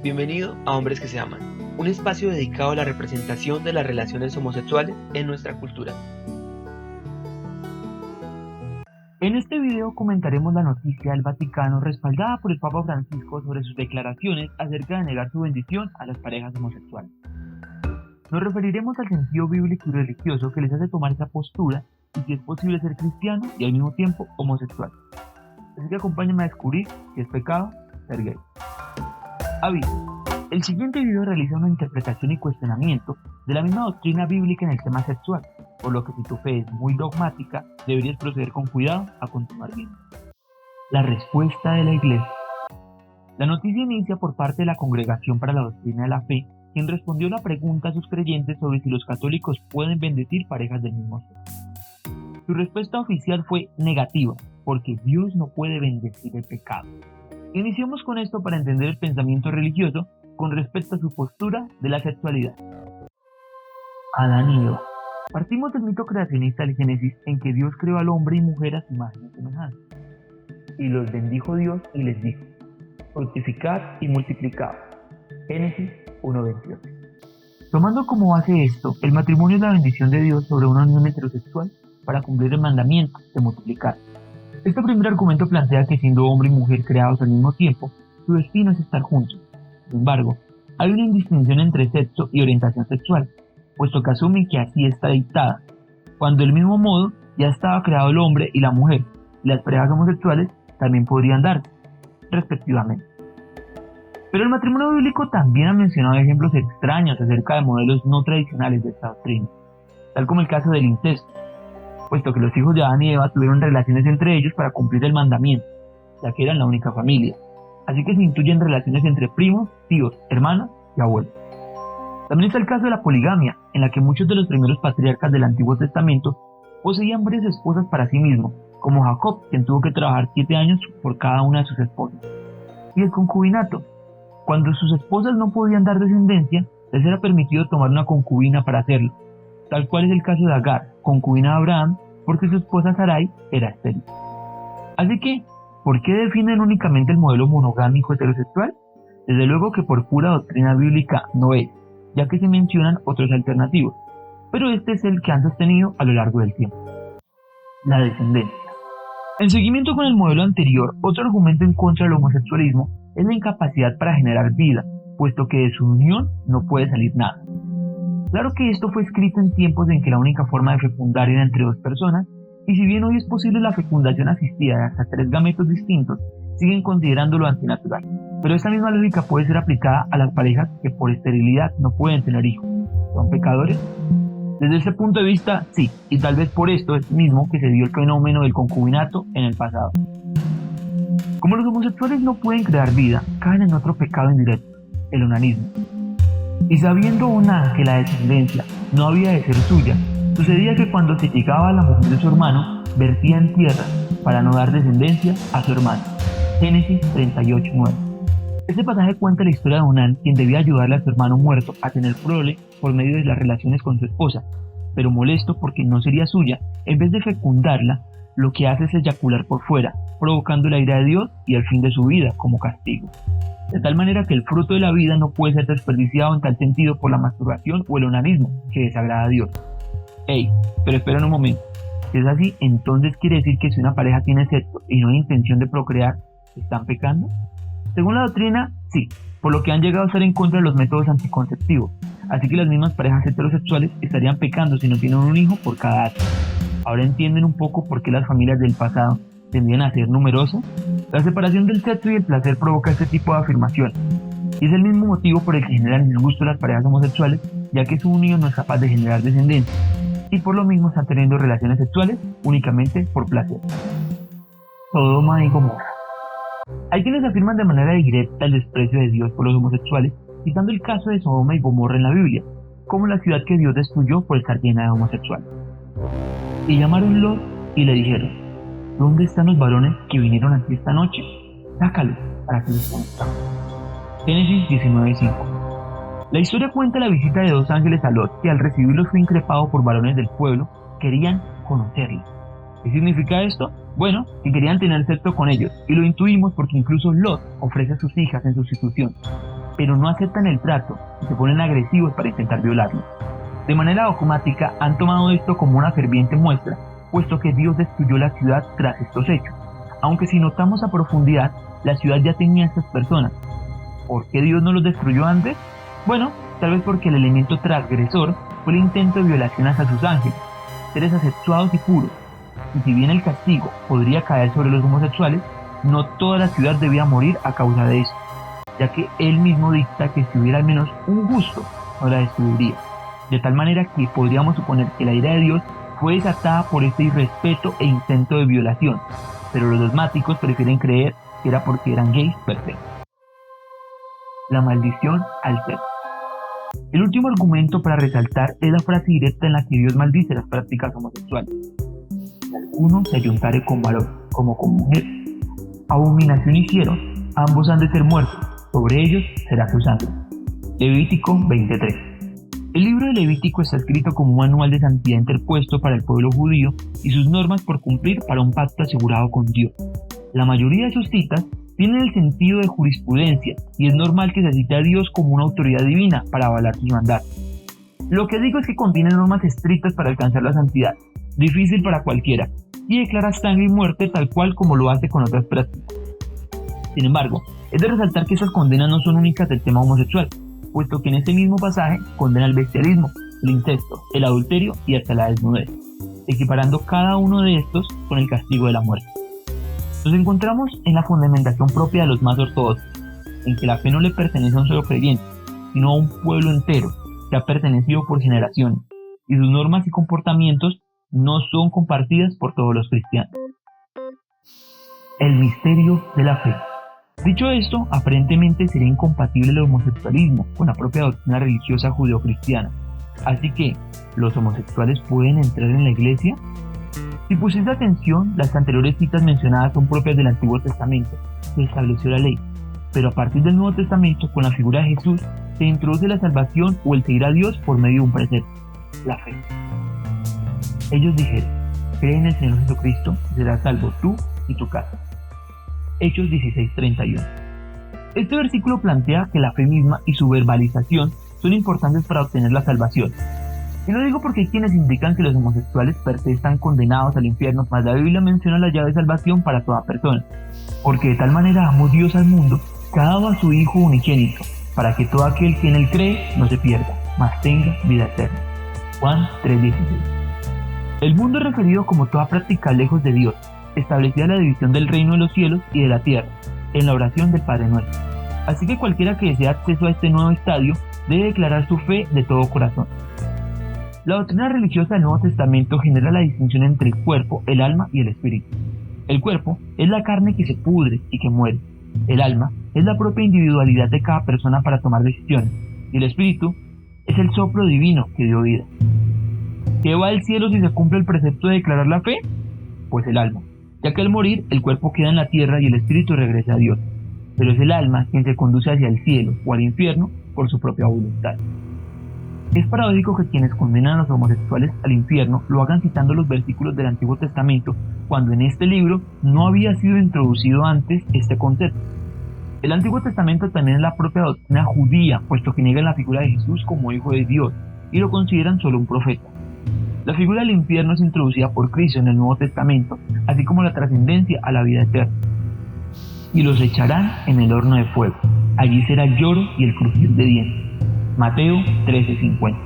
Bienvenido a Hombres que se aman, un espacio dedicado a la representación de las relaciones homosexuales en nuestra cultura. En este video comentaremos la noticia del Vaticano respaldada por el Papa Francisco sobre sus declaraciones acerca de negar su bendición a las parejas homosexuales. Nos referiremos al sentido bíblico y religioso que les hace tomar esa postura y si es posible ser cristiano y al mismo tiempo homosexual. Así que acompáñenme a descubrir si es pecado ser gay. Aviso. El siguiente video realiza una interpretación y cuestionamiento de la misma doctrina bíblica en el tema sexual, por lo que si tu fe es muy dogmática, deberías proceder con cuidado a continuar viendo. La respuesta de la Iglesia. La noticia inicia por parte de la Congregación para la Doctrina de la Fe, quien respondió la pregunta a sus creyentes sobre si los católicos pueden bendecir parejas del mismo sexo. Su respuesta oficial fue negativa, porque Dios no puede bendecir el pecado. Iniciamos con esto para entender el pensamiento religioso con respecto a su postura de la sexualidad. Adán y Eva. Partimos del mito creacionista del Génesis en que Dios creó al hombre y mujer a su imagen y semejanza. Y los bendijo Dios y les dijo: fructificad y multiplicad. Génesis 1:28. Tomando como base esto, el matrimonio es la bendición de Dios sobre una unión heterosexual para cumplir el mandamiento de multiplicar. Este primer argumento plantea que siendo hombre y mujer creados al mismo tiempo, su destino es estar juntos. Sin embargo, hay una indistinción entre sexo y orientación sexual, puesto que asumen que así está dictada, cuando del mismo modo ya estaba creado el hombre y la mujer, y las parejas homosexuales también podrían darse, respectivamente. Pero el matrimonio bíblico también ha mencionado ejemplos extraños acerca de modelos no tradicionales de esta doctrina, tal como el caso del incesto, puesto que los hijos de Adán y Eva tuvieron relaciones entre ellos para cumplir el mandamiento, ya que eran la única familia, así que se intuyen relaciones entre primos, tíos, hermanos y abuelos. También está el caso de la poligamia, en la que muchos de los primeros patriarcas del Antiguo Testamento poseían varias esposas para sí mismos, como Jacob, quien tuvo que trabajar 7 años por cada una de sus esposas. Y el concubinato, cuando sus esposas no podían dar descendencia, les era permitido tomar una concubina para hacerlo, tal cual es el caso de Agar, concubina de Abraham, porque su esposa Sarai era estéril. Así que, ¿por qué definen únicamente el modelo monogámico heterosexual? Desde luego que por pura doctrina bíblica no es, ya que se mencionan otros alternativos, pero este es el que han sostenido a lo largo del tiempo. La descendencia. En seguimiento con el modelo anterior, otro argumento en contra del homosexualismo es la incapacidad para generar vida, puesto que de su unión no puede salir nada. Claro que esto fue escrito en tiempos en que la única forma de fecundar era entre 2 personas, y si bien hoy es posible la fecundación asistida de hasta 3 gametos distintos, siguen considerándolo antinatural. Pero esta misma lógica puede ser aplicada a las parejas que por esterilidad no pueden tener hijos. ¿Son pecadores? Desde ese punto de vista, sí, y tal vez por esto es mismo que se dio el fenómeno del concubinato en el pasado. Como los homosexuales no pueden crear vida, caen en otro pecado indirecto, el onanismo. Y sabiendo que la descendencia no había de ser suya, sucedía que cuando se llegaba a la mujer de su hermano, vertía en tierra para no dar descendencia a su hermano. Génesis 38:9. Este pasaje cuenta la historia de Onán, quien debía ayudarle a su hermano muerto a tener prole por medio de las relaciones con su esposa, pero molesto porque no sería suya, en vez de fecundarla, lo que hace es eyacular por fuera, provocando la ira de Dios y el fin de su vida como castigo. De tal manera que el fruto de la vida no puede ser desperdiciado en tal sentido por la masturbación o el onanismo, que desagrada a Dios. Pero esperen un momento. Si es así, entonces quiere decir que si una pareja tiene sexo y no hay intención de procrear, ¿están pecando? Según la doctrina, sí, por lo que han llegado a estar en contra de los métodos anticonceptivos. Así que las mismas parejas heterosexuales estarían pecando si no tienen un hijo por cada acto. Ahora entienden un poco por qué las familias del pasado tendían a ser numerosas. La separación del sexo y el placer provoca este tipo de afirmación, y es el mismo motivo por el que generan disgusto las parejas homosexuales, ya que su unión no es capaz de generar descendencia, y por lo mismo están teniendo relaciones sexuales únicamente por placer. Sodoma y Gomorra. Hay quienes afirman de manera directa el desprecio de Dios por los homosexuales, citando el caso de Sodoma y Gomorra en la Biblia, como la ciudad que Dios destruyó por estar llena de homosexuales. Y llamaron Lot y le dijeron: ¿dónde están los varones que vinieron aquí esta noche? Sácalos para que los conozcamos. Génesis 19:5. La historia cuenta la visita de 2 ángeles a Lot, que al recibirlos fue increpado por varones del pueblo, querían conocerlo. ¿Qué significa esto? Bueno, que querían tener sexo con ellos, y lo intuimos porque incluso Lot ofrece a sus hijas en sustitución. pero no aceptan el trato y se ponen agresivos para intentar violarlo. De manera dogmática han tomado esto como una ferviente muestra, puesto que Dios destruyó la ciudad tras estos hechos. Aunque si notamos a profundidad, la ciudad ya tenía a estas personas. ¿Por qué Dios no los destruyó antes? Bueno, tal vez porque el elemento transgresor fue el intento de violación hacia sus ángeles, seres asexuados y puros. Y si bien el castigo podría caer sobre los homosexuales, no toda la ciudad debía morir a causa de eso, ya que él mismo dicta que si hubiera al menos un justo, no la destruiría. De tal manera que podríamos suponer que la ira de Dios fue desatada por este irrespeto e intento de violación, pero los dogmáticos prefieren creer que era porque eran gays perfectos. La maldición al sexo. El último argumento para resaltar es la frase directa en la que Dios maldice las prácticas homosexuales. Si alguno se ayuntare con varón como con mujer, abominación hicieron, ambos han de ser muertos, sobre ellos será su sangre. Levítico 23. El libro de Levítico está escrito como un manual de santidad interpuesto para el pueblo judío y sus normas por cumplir para un pacto asegurado con Dios. La mayoría de sus citas tienen el sentido de jurisprudencia y es normal que se cite a Dios como una autoridad divina para avalar sus mandatos. Lo que digo es que contiene normas estrictas para alcanzar la santidad, difícil para cualquiera, y declara sangre y muerte tal cual como lo hace con otras prácticas. Sin embargo, es de resaltar que esas condenas no son únicas del tema homosexual, puesto que en este mismo pasaje condena el bestialismo, el incesto, el adulterio y hasta la desnudez, equiparando cada uno de estos con el castigo de la muerte. Nos encontramos en la fundamentación propia de los más ortodoxos, en que la fe no le pertenece a un solo creyente, sino a un pueblo entero que ha pertenecido por generaciones, y sus normas y comportamientos no son compartidas por todos los cristianos. El misterio de la fe. Dicho esto, aparentemente sería incompatible el homosexualismo con la propia doctrina religiosa judeocristiana. Así que, ¿los homosexuales pueden entrar en la iglesia? Si pusiste atención, las anteriores citas mencionadas son propias del Antiguo Testamento, que estableció la ley, pero a partir del Nuevo Testamento, con la figura de Jesús, se introduce la salvación o el seguir a Dios por medio de un precepto, la fe. Ellos dijeron, cree en el Señor Jesucristo y serás salvo tú y tu casa. Hechos 16:31. Este versículo plantea que la fe misma y su verbalización son importantes para obtener la salvación. Y lo digo porque hay quienes indican que los homosexuales per se están condenados al infierno, mas la Biblia menciona la llave de salvación para toda persona. Porque de tal manera amó Dios al mundo, que ha dado a su Hijo unigénito, para que todo aquel que en él cree no se pierda, mas tenga vida eterna. Juan 3:16. El mundo es referido como toda práctica lejos de Dios, establecida la división del reino de los cielos y de la tierra, en la oración del Padre Nuestro. Así que cualquiera que desee acceso a este nuevo estadio debe declarar su fe de todo corazón. La doctrina religiosa del Nuevo Testamento genera la distinción entre el cuerpo, el alma y el espíritu. El cuerpo es la carne que se pudre y que muere. El alma es la propia individualidad de cada persona para tomar decisiones. Y el espíritu es el soplo divino que dio vida. ¿Qué va al cielo si se cumple el precepto de declarar la fe? Pues el alma, ya que al morir el cuerpo queda en la tierra y el espíritu regresa a Dios. Pero es el alma quien se conduce hacia el cielo o al infierno por su propia voluntad. Es paradójico que quienes condenan a los homosexuales al infierno lo hagan citando los versículos del Antiguo Testamento, cuando en este libro no había sido introducido antes este concepto. El Antiguo Testamento también es la propia doctrina judía, puesto que niegan la figura de Jesús como Hijo de Dios y lo consideran solo un profeta. La figura del infierno es introducida por Cristo en el Nuevo Testamento, así como la trascendencia a la vida eterna. Y los echarán en el horno de fuego. Allí será el lloro y el crujir de dientes. Mateo 13:50.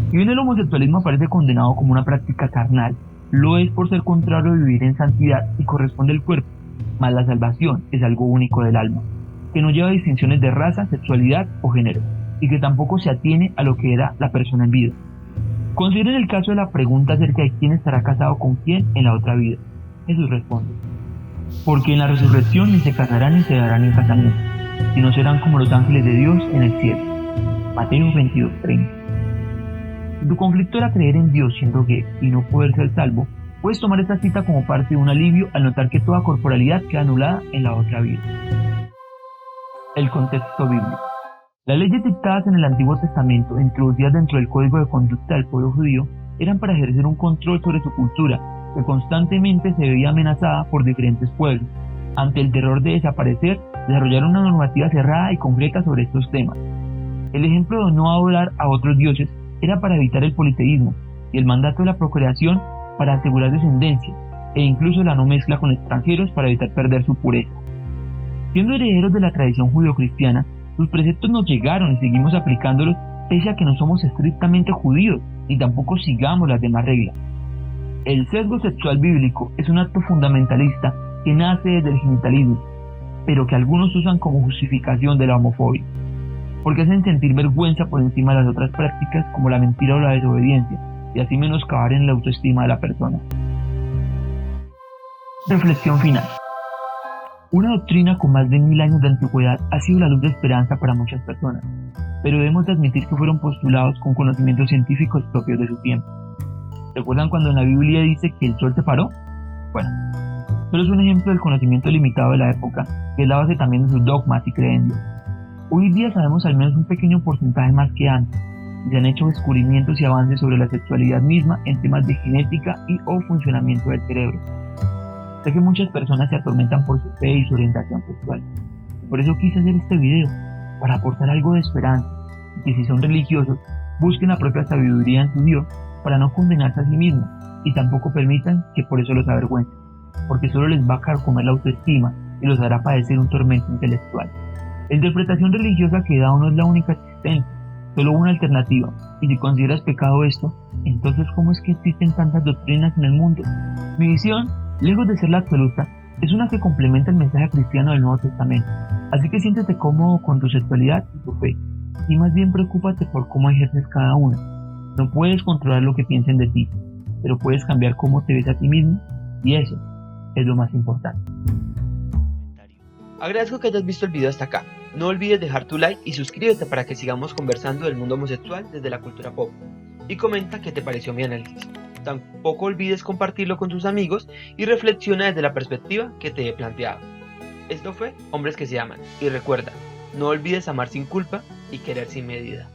Si bien el homosexualismo aparece condenado como una práctica carnal, lo es por ser contrario a vivir en santidad y corresponde al cuerpo, mas la salvación es algo único del alma, que no lleva distinciones de raza, sexualidad o género, y que tampoco se atiene a lo que era la persona en vida. Consideren el caso de la pregunta acerca de quién estará casado con quién en la otra vida. Jesús responde, porque en la resurrección ni se casarán ni se darán en casamiento, sino serán como los ángeles de Dios en el cielo. Mateo 22:30. Si tu conflicto era creer en Dios siendo gay y no poder ser salvo, puedes tomar esta cita como parte de un alivio al notar que toda corporalidad queda anulada en la otra vida. El contexto bíblico. Las leyes dictadas en el Antiguo Testamento, introducidas dentro del código de conducta del pueblo judío, eran para ejercer un control sobre su cultura, que constantemente se veía amenazada por diferentes pueblos, ante el terror de desaparecer desarrollaron una normativa cerrada y concreta sobre estos temas. El ejemplo de no adorar a otros dioses era para evitar el politeísmo, y el mandato de la procreación para asegurar descendencia, e incluso la no mezcla con extranjeros para evitar perder su pureza. Siendo herederos de la tradición judeocristiana, sus preceptos nos llegaron y seguimos aplicándolos pese a que no somos estrictamente judíos, ni tampoco sigamos las demás reglas. El sesgo sexual bíblico es un acto fundamentalista que nace desde el genitalismo, pero que algunos usan como justificación de la homofobia, porque hacen sentir vergüenza por encima de las otras prácticas como la mentira o la desobediencia, y así menoscabar en la autoestima de la persona. Reflexión final. Una doctrina con más de 1000 años de antigüedad ha sido la luz de esperanza para muchas personas, pero debemos de admitir que fueron postulados con conocimientos científicos propios de su tiempo. ¿Recuerdan cuando en la Biblia dice que el sol se paró? Bueno, solo es un ejemplo del conocimiento limitado de la época, que es la base también de sus dogmas y creencias. Hoy día sabemos al menos un pequeño porcentaje más que antes, y se han hecho descubrimientos y avances sobre la sexualidad misma en temas de genética y o funcionamiento del cerebro. Sé que muchas personas se atormentan por su fe y su orientación sexual. Por eso quise hacer este video, para aportar algo de esperanza, y que si son religiosos, busquen la propia sabiduría en su Dios para no condenarse a sí mismos, y tampoco permitan que por eso los avergüencen, porque solo les va a carcomer la autoestima y los hará padecer un tormento intelectual. La interpretación religiosa que da no es la única existente, solo una alternativa, y si consideras pecado esto, entonces ¿cómo es que existen tantas doctrinas en el mundo? Mi visión, lejos de ser la absoluta, es una que complementa el mensaje cristiano del Nuevo Testamento, así que siéntete cómodo con tu sexualidad y tu fe, y más bien preocúpate por cómo ejerces cada una. No puedes controlar lo que piensen de ti, pero puedes cambiar cómo te ves a ti mismo, y eso es lo más importante. Agradezco que hayas visto el video hasta acá. No olvides dejar tu like y suscríbete para que sigamos conversando del mundo homosexual desde la cultura pop. Y comenta qué te pareció mi análisis. Tampoco olvides compartirlo con tus amigos y reflexiona desde la perspectiva que te he planteado. Esto fue Hombres que se aman. Y recuerda, no olvides amar sin culpa y querer sin medida.